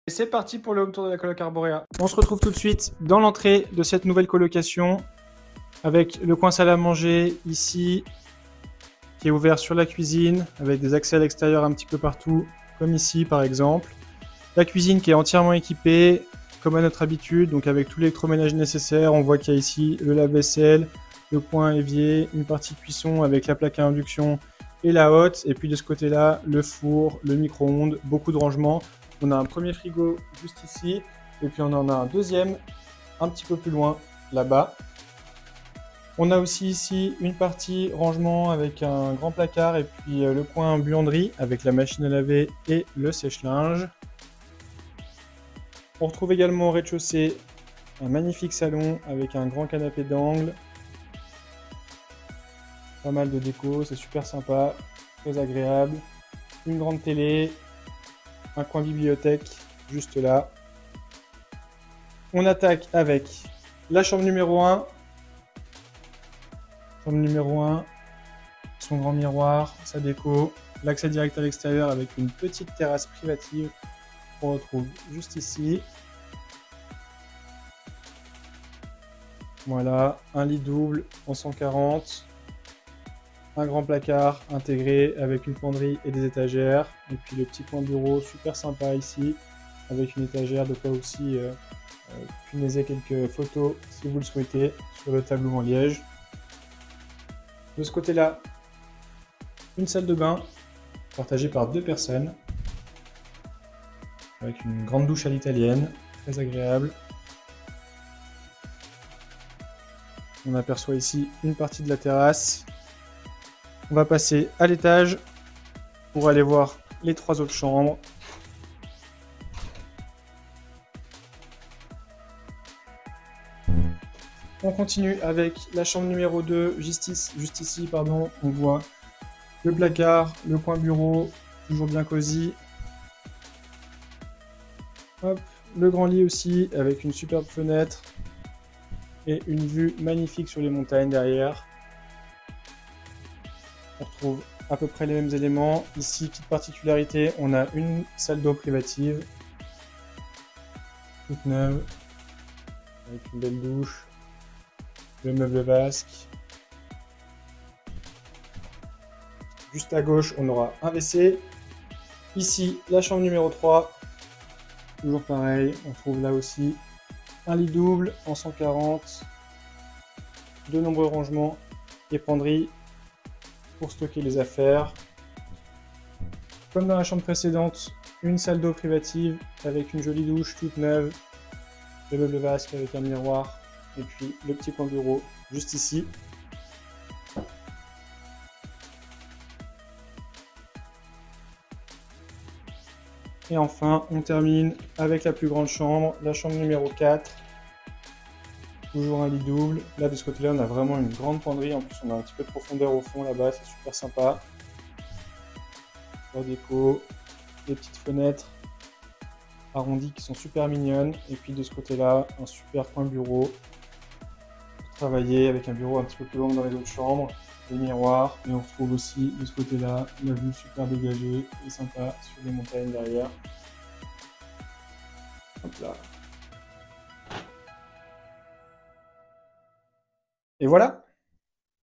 Et c'est parti pour le home tour de la coloc Arborea. On se retrouve tout de suite dans l'entrée de cette nouvelle colocation avec le coin salle à manger ici qui est ouvert sur la cuisine avec des accès à l'extérieur un petit peu partout comme ici par exemple. La cuisine qui est entièrement équipée comme à notre habitude, donc avec tout l'électroménage nécessaire. On voit qu'il y a ici le lave-vaisselle, le coin évier, une partie cuisson avec la plaque à induction et la hotte. Et puis de ce côté-là, le four, le micro-ondes, beaucoup de rangements. On a un premier frigo juste ici, et puis on en a un deuxième un petit peu plus loin, là-bas. On a aussi ici une partie rangement avec un grand placard, et puis le coin buanderie avec la machine à laver et le sèche-linge. On retrouve également au rez-de-chaussée un magnifique salon avec un grand canapé d'angle. Pas mal de déco, c'est super sympa, très agréable. Une grande télé, un coin bibliothèque juste là. On attaque avec la chambre numéro 1. Chambre numéro 1, son grand miroir, sa déco, l'accès direct à l'extérieur avec une petite terrasse privative qu'on retrouve juste ici. Voilà, un lit double en 140. Un grand placard intégré avec une penderie et des étagères. Et puis le petit coin bureau super sympa ici, avec une étagère de quoi aussi punaiser quelques photos si vous le souhaitez sur le tableau en liège. De ce côté-là, une salle de bain partagée par 2 personnes, avec une grande douche à l'italienne, très agréable. On aperçoit ici une partie de la terrasse. On va passer à l'étage pour aller voir les 3 autres chambres. On continue avec la chambre numéro 2, juste ici, pardon. On voit le placard, le coin bureau, toujours bien cosy. Hop, le grand lit aussi, avec une superbe fenêtre et une vue magnifique sur les montagnes derrière. On retrouve à peu près les mêmes éléments. Ici, petite particularité, on a une salle d'eau privative, toute neuve, avec une belle douche, le meuble vasque. Juste à gauche, on aura un WC. Ici, la chambre numéro 3, toujours pareil, on trouve là aussi un lit double en 140, de nombreux rangements et penderies pour stocker les affaires. Comme dans la chambre précédente, une salle d'eau privative avec une jolie douche toute neuve, le meuble vasque avec un miroir et puis le petit coin bureau juste ici. Et enfin, on termine avec la plus grande chambre, la chambre numéro 4. Toujours un lit double. Là, de ce côté-là, on a vraiment une grande penderie. En plus, on a un petit peu de profondeur au fond là-bas, c'est super sympa. La déco, des petites fenêtres arrondies qui sont super mignonnes. Et puis de ce côté-là, un super coin bureau pour travailler avec un bureau un petit peu plus long que dans les autres chambres. Les miroirs. Et on retrouve aussi de ce côté-là la vue super dégagée et sympa sur les montagnes derrière. Hop là. Et voilà!